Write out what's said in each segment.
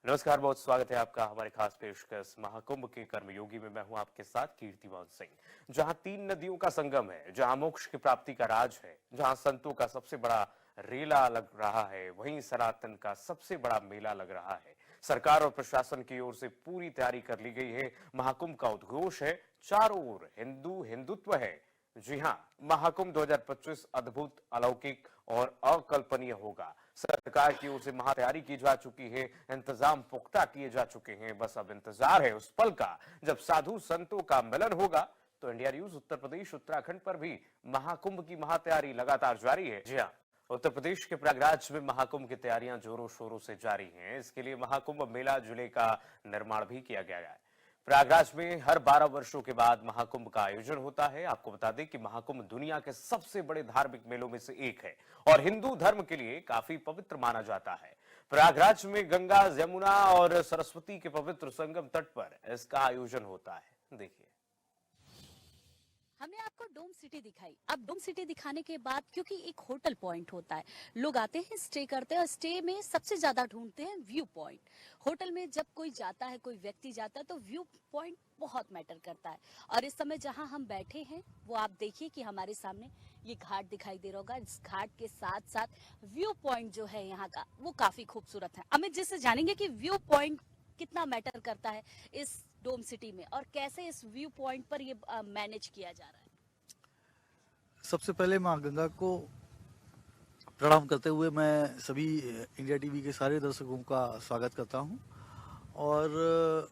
नमस्कार, बहुत स्वागत है आपका हमारे खास पेशकश महाकुंभ के कर्मयोगी में। मैं हूं आपके साथ कीर्तिमान सिंह। जहां तीन नदियों का संगम है, जहां मोक्ष की प्राप्ति का राज है, जहां संतों का सबसे बड़ा रेला लग रहा है, वहीं सनातन का सबसे बड़ा मेला लग रहा है। सरकार और प्रशासन की ओर से पूरी तैयारी कर ली गई है। महाकुंभ का उद्घोष है, चारों ओर हिंदू हिंदुत्व है। जी हां, महाकुंभ 2025 अद्भुत, अलौकिक और अकल्पनीय होगा। सरकार की ओर से महा तैयारी की जा चुकी है, इंतजाम पुख्ता किए जा चुके हैं। बस अब इंतजार है उस पल का जब साधु संतों का मिलन होगा। तो इंडिया न्यूज उत्तर प्रदेश उत्तराखंड पर भी महाकुंभ की महातैयारी लगातार जारी है। जी हाँ, उत्तर प्रदेश के प्रयागराज में महाकुंभ की तैयारियां जोरों शोरों से जारी हैं। इसके लिए महाकुंभ मेला जिले का निर्माण भी किया गया है। प्रयागराज में हर 12 वर्षों के बाद महाकुंभ का आयोजन होता है। आपको बता दें कि महाकुंभ दुनिया के सबसे बड़े धार्मिक मेलों में से एक है और हिंदू धर्म के लिए काफी पवित्र माना जाता है। प्रयागराज में गंगा, यमुना और सरस्वती के पवित्र संगम तट पर इसका आयोजन होता है। देखिए, हमने आपको डोम सिटी दिखाई। अब डोम सिटी दिखाने के बाद, क्योंकि एक होटल पॉइंट होता है, लोग आते हैं, स्टे करते हैं और स्टे में सबसे ज्यादा ढूंढते हैं व्यू पॉइंट। होटल में जब कोई जाता है, कोई व्यक्ति जाता है, तो व्यू पॉइंट बहुत मैटर करता है। और इस समय जहां हम बैठे हैं वो आप देखिए कि हमारे सामने ये घाट दिखाई दे रहा होगा। इस घाट के साथ साथ व्यू पॉइंट जो है यहाँ का वो काफी खूबसूरत है। अमित जी से जानेंगे कि व्यू पॉइंट कितना मैटर करता है इस डोम सिटी में और कैसे इस व्यू पॉइंट पर ये मैनेज किया जा रहा है। सबसे पहले माँ गंगा को प्रणाम करते हुए मैं सभी इंडिया टीवी के सारे दर्शकों का स्वागत करता हूँ। और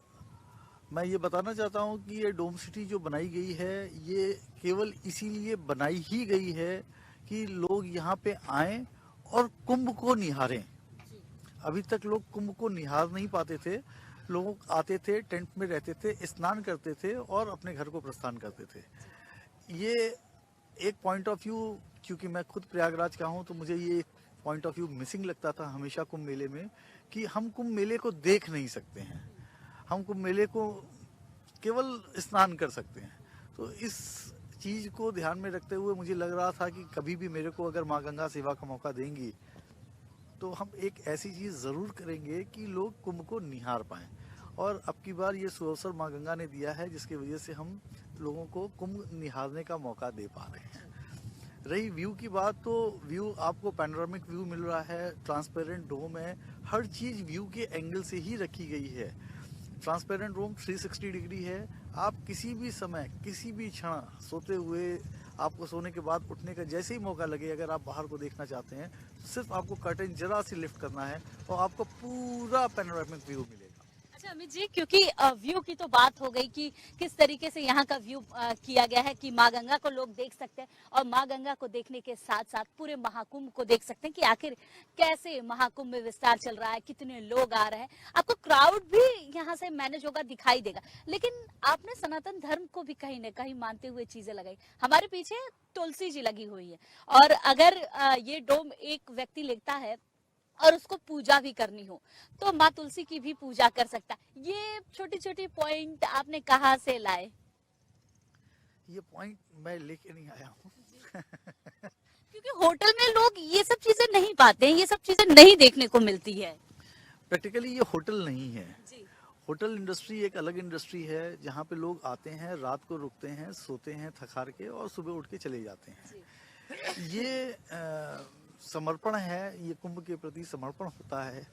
मैं ये बताना चाहता हूँ कि ये डोम सिटी जो बनाई गई है, ये केवल इसीलिए बनाई ही गई है कि लोग यहाँ पे आएं और कुंभ को निहारें। अभी तक लोग कुंभ को निहार नहीं पाते थे। लोग आते थे, टेंट में रहते थे, स्नान करते थे और अपने घर को प्रस्थान करते थे। ये एक पॉइंट ऑफ व्यू, क्योंकि मैं खुद प्रयागराज का हूँ, तो मुझे ये पॉइंट ऑफ व्यू मिसिंग लगता था हमेशा कुंभ मेले में, कि हम कुंभ मेले को देख नहीं सकते हैं, हम कुंभ मेले को केवल स्नान कर सकते हैं। तो इस चीज को ध्यान में रखते हुए मुझे लग रहा था कि कभी भी मेरे को अगर माँ गंगा सेवा का मौका देंगी तो हम एक ऐसी चीज जरूर करेंगे कि लोग कुंभ को निहार पाएं। और अब की बार ये सुअवसर माँ गंगा ने दिया है, जिसकी वजह से हम लोगों को कुंभ निहारने का मौका दे पा रहे हैं। रही व्यू की बात, तो व्यू आपको पैनोरामिक व्यू मिल रहा है, ट्रांसपेरेंट डोम है, हर चीज व्यू के एंगल से ही रखी गई है। ट्रांसपेरेंट डोम 360 डिग्री है। आप किसी भी समय, किसी भी क्षण सोते हुए, आपको सोने के बाद उठने का जैसे ही मौका लगे, अगर आप बाहर को देखना चाहते हैं, सिर्फ आपको कर्टेन जरा सी लिफ्ट करना है और आपको पूरा पैनोरामिक व्यू मिलेगा। अच्छा अमित जी, क्योंकि व्यू की तो बात हो गई कि किस तरीके से यहाँ का व्यू किया गया है कि माँ गंगा को लोग देख सकते हैं और माँ गंगा को देखने के साथ साथ पूरे महाकुंभ को देख सकते हैं कि आखिर कैसे महाकुंभ में विस्तार चल रहा है, कितने लोग आ रहे हैं। आपको क्राउड भी यहाँ से मैनेज होगा, दिखाई देगा। लेकिन आपने सनातन धर्म को भी कहीं न कहीं मानते हुए चीजें लगाई। हमारे पीछे तुलसी जी लगी हुई है और अगर ये डोम एक व्यक्ति लेता है और उसको पूजा भी करनी हो तो माँ तुलसी की भी पूजा कर सकता है। ये छोटी छोटी पॉइंट आपने कहाँ से लाए? ये पॉइंट मैं लेके नहीं आया हूँ। क्योंकि होटल में लोग ये सब चीजें नहीं पाते हैं, ये सब चीजें नहीं देखने को मिलती है। प्रैक्टिकली ये होटल नहीं है। जी। होटल इंडस्ट्री एक अलग इंडस्ट्री है, जहाँ पे लोग आते हैं, रात को रुकते हैं, सोते हैं थक हार के और सुबह उठ के चले जाते हैं। ये समर्पण है, ये कुंभ के प्रति समर्पण होता है,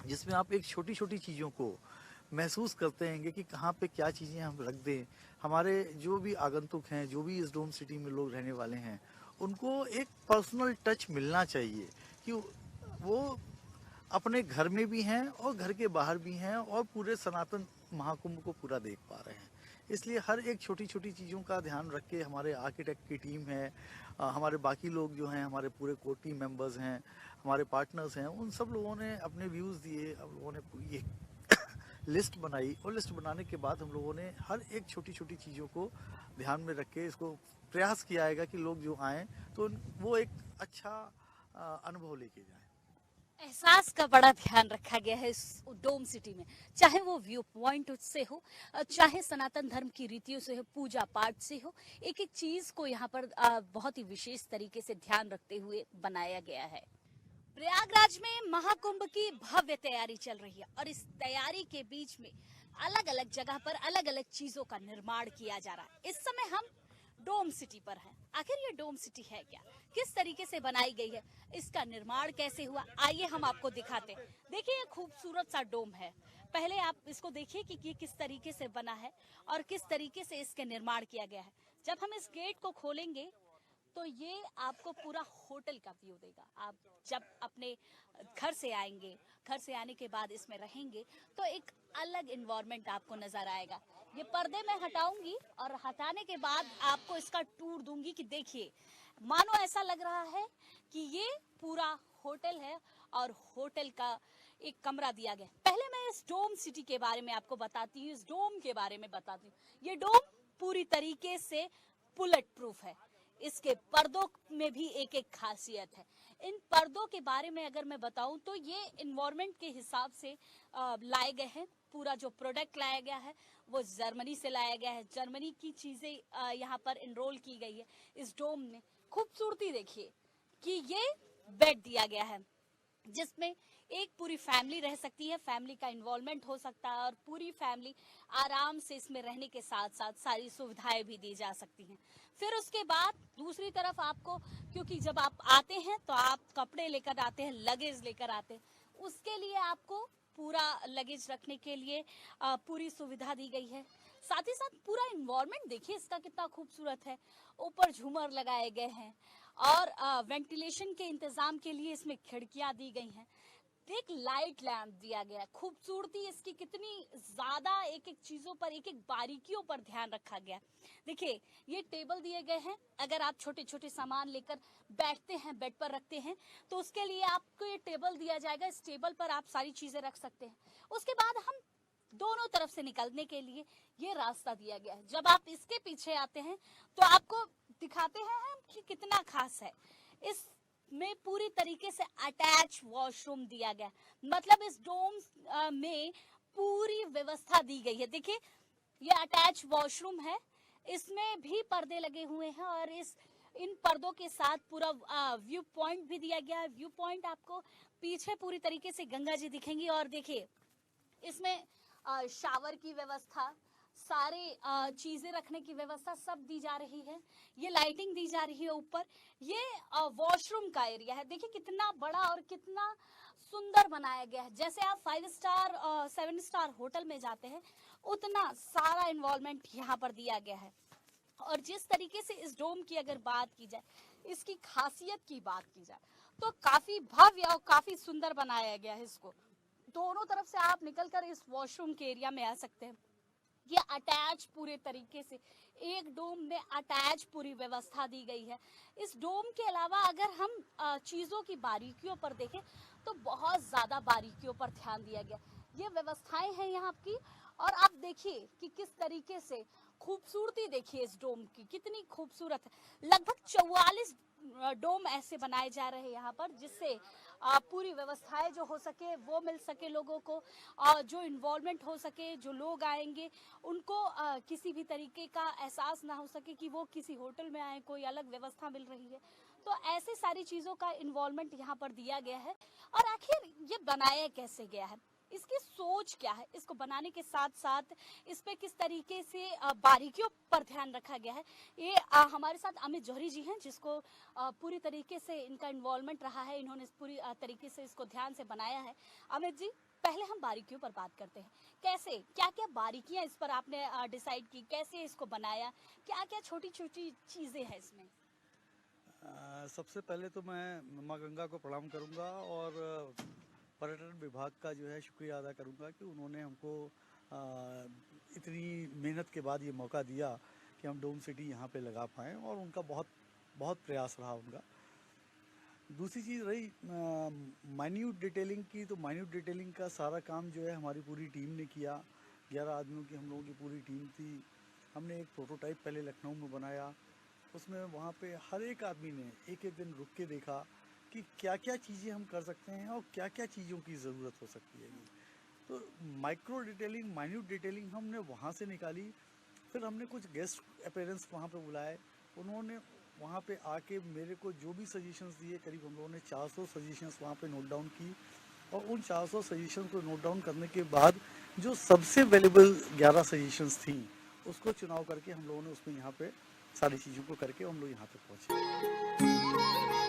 जिसमें आप एक छोटी छोटी चीज़ों को महसूस करते हैं कि कहाँ पे क्या चीज़ें हम रख दें। हमारे जो भी आगंतुक हैं, जो भी इस डोम सिटी में लोग रहने वाले हैं, उनको एक पर्सनल टच मिलना चाहिए कि वो अपने घर में भी हैं और घर के बाहर भी हैं और पूरे सनातन महाकुंभ को पूरा देख पा रहे हैं। इसलिए हर एक छोटी छोटी चीज़ों का ध्यान रख के हमारे आर्किटेक्ट की टीम है, हमारे बाकी लोग जो हैं, हमारे पूरे कोर टीम मेंबर्स हैं, हमारे पार्टनर्स हैं, उन सब लोगों ने अपने व्यूज़ दिए। अब लोगों ने ये लिस्ट बनाई और लिस्ट बनाने के बाद हम लोगों ने हर एक छोटी छोटी चीज़ों को ध्यान में रख के इसको प्रयास किया है कि लोग जो आएँ तो वो एक अच्छा अनुभव लेके जाएं। एहसास का बड़ा ध्यान रखा गया है इस डोम सिटी में, चाहे वो व्यू पॉइंट से हो, चाहे सनातन धर्म की रीतियों से हो, पूजा पाठ से हो। एक एक चीज को यहाँ पर बहुत ही विशेष तरीके से ध्यान रखते हुए बनाया गया है। प्रयागराज में महाकुंभ की भव्य तैयारी चल रही है और इस तैयारी के बीच में अलग अलग जगह पर अलग अलग चीजों का निर्माण किया जा रहा है। इस समय हम डोम सिटी पर हैं। आखिर ये डोम सिटी है क्या, किस तरीके से बनाई गई है, इसका निर्माण कैसे हुआ, आइए हम आपको दिखाते हैं। देखिए ये खूबसूरत सा डोम है। पहले आप इसको देखिए कि ये किस तरीके से बना है और किस तरीके से इसके निर्माण किया गया है। जब हम इस गेट को खोलेंगे तो ये आपको पूरा होटल का व्यू देगा। आप जब अपने घर से आएंगे, घर से आने के बाद इसमें रहेंगे तो एक अलग इन्वायरमेंट आपको नजर आएगा। ये पर्दे मैं हटाऊंगी और हटाने के बाद आपको इसका टूर दूंगी कि देखिए, मानो ऐसा लग रहा है कि ये पूरा होटल है और होटल का एक कमरा दिया गया। पहले मैं इस डोम सिटी के बारे में आपको बताती हूँ, इस डोम के बारे में बताती हूँ। ये डोम पूरी तरीके से बुलेट प्रूफ है। इसके पर्दों में भी एक एक खासियत है। इन पर्दों के बारे में अगर मैं बताऊं तो ये इन्वायरमेंट के हिसाब से लाए गए हैं। पूरा जो प्रोडक्ट लाया गया है वो जर्मनी से लाया गया है। जर्मनी की चीजें यहाँ पर इनरोल की गई है इस डोम में। खूबसूरती देखिए कि ये बेड दिया गया है जिसमें एक पूरी फैमिली रह सकती है, फैमिली का इन्वॉल्वमेंट हो सकता है और पूरी फैमिली आराम से इसमें रहने के साथ साथ सारी सुविधाएं भी दी जा सकती हैं। फिर उसके बाद दूसरी तरफ आपको, क्योंकि जब आप आते हैं तो आप कपड़े लेकर आते हैं, लगेज लेकर आते हैं, उसके लिए आपको पूरा लगेज रखने के लिए पूरी सुविधा दी गई है। साथ ही साथ पूरा इन्वायरमेंट देखिए इसका कितना खूबसूरत है। ऊपर झूमर लगाए गए हैं और वेंटिलेशन के इंतजाम के लिए इसमें खिड़कियां दी गई हैं। एक लाइट लैंप दिया गया है। खूबसूरती इसकी कितनी ज्यादा, एक एक चीजों पर, एक एक बारीकियों पर ध्यान रखा गया है। देखिए ये टेबल दिए गए हैं। अगर आप छोटे छोटे सामान लेकर बैठते हैं, बेड पर रखते हैं, तो उसके लिए आपको ये टेबल दिया जाएगा। इस टेबल पर आप सारी चीजें रख सकते हैं। उसके बाद हम दोनों तरफ से निकलने के लिए ये रास्ता दिया गया है। जब आप इसके पीछे आते हैं तो आपको दिखाते हैं हम कि कितना खास है। इस में पूरी तरीके से अटैच वॉशरूम दिया गया, मतलब इस डोम में पूरी व्यवस्था दी गई है। देखिए ये अटैच वॉशरूम है, इसमें भी पर्दे लगे हुए हैं और इन पर्दों के साथ पूरा व्यू पॉइंट भी दिया गया है। व्यू पॉइंट आपको पीछे पूरी तरीके से गंगा जी दिखेंगी और देखिए इसमें शावर की व्यवस्था, सारे चीजें रखने की व्यवस्था सब दी जा रही है। ये लाइटिंग दी जा रही है ऊपर। ये वॉशरूम का एरिया है। देखिए कितना बड़ा और कितना सुंदर बनाया गया है। जैसे आप 5 स्टार 7 स्टार होटल में जाते हैं उतना सारा इन्वॉल्वमेंट यहाँ पर दिया गया है। और जिस तरीके से इस डोम की अगर बात की जाए, इसकी खासियत की बात की जाए, तो काफी भव्य और काफी सुंदर बनाया गया है इसको। दोनों तरफ से आप निकलकर इस वॉशरूम के एरिया में आ सकते हैं। ये अटैच पूरे तरीके से, एक डोम में अटैच पूरी व्यवस्था दी गई है। इस डोम के अलावा अगर हम चीजों की बारीकियों पर देखें तो बहुत ज्यादा बारीकियों पर ध्यान दिया गया। ये व्यवस्थाएं हैं यहाँ की। और आप देखिए कि किस तरीके से खूबसूरती देखिए इस डोम की, कितनी खूबसूरत है। लगभग 44 डोम ऐसे बनाए जा रहे हैं यहाँ पर, जिससे पूरी व्यवस्थाएं जो हो सके वो मिल सके लोगों को, जो इन्वॉल्वमेंट हो सके, जो लोग आएंगे उनको किसी भी तरीके का एहसास ना हो सके कि वो किसी होटल में आए, कोई अलग व्यवस्था मिल रही है। तो ऐसे सारी चीजों का इन्वॉल्वमेंट यहाँ पर दिया गया है। और आखिर ये बनाया कैसे गया है, इसकी सोच क्या है, इसको बनाने के साथ साथ इस पे किस तरीके से बारीकियों पर ध्यान रखा गया है, ये हमारे साथ अमित जौहरी जी हैं, जिसको पूरी तरीके से इनका इन्वॉल्वमेंट रहा है। इन्होंने पूरी तरीके से इसको ध्यान से बनाया है। अमित जी, पहले हम बारीकियों पर बात करते हैं। कैसे, क्या क्या बारीकियां इस पर आपने डिसाइड की, कैसे इसको बनाया, क्या क्या छोटी छोटी चीजें हैं इसमें? सबसे पहले तो मैं माँ गंगा को प्रणाम करूंगा और पर्यटन विभाग का जो है शुक्रिया अदा करूंगा कि उन्होंने हमको इतनी मेहनत के बाद ये मौका दिया कि हम डोम सिटी यहाँ पे लगा पाएँ, और उनका बहुत बहुत प्रयास रहा उनका। दूसरी चीज़ रही माइन्यूट डिटेलिंग की, तो माइन्यूट डिटेलिंग का सारा काम जो है हमारी पूरी टीम ने किया। 11 आदमियों की हम लोगों की पूरी टीम थी। हमने एक प्रोटोटाइप पहले लखनऊ में बनाया, उसमें वहाँ पे हर एक आदमी ने एक एक दिन रुक के देखा कि क्या क्या चीज़ें हम कर सकते हैं और क्या क्या चीज़ों की ज़रूरत हो सकती है। तो माइक्रो डिटेलिंग, माइन्यूट डिटेलिंग हमने वहाँ से निकाली। फिर हमने कुछ गेस्ट अपीयरेंस वहाँ पे बुलाए, उन्होंने वहाँ पे आके मेरे को जो भी सजेशंस दिए, करीब हम लोगों ने 400 सजेशंस वहाँ पे नोट डाउन की, और उन 400 सजेशंस को नोट डाउन करने के बाद जो सबसे वैल्यूबल 11 सजेशंस थी उसको चुनाव करके हम लोगों ने उसमें यहाँ पे सारी चीज़ों को करके हम लोग यहाँ पे पहुँचे।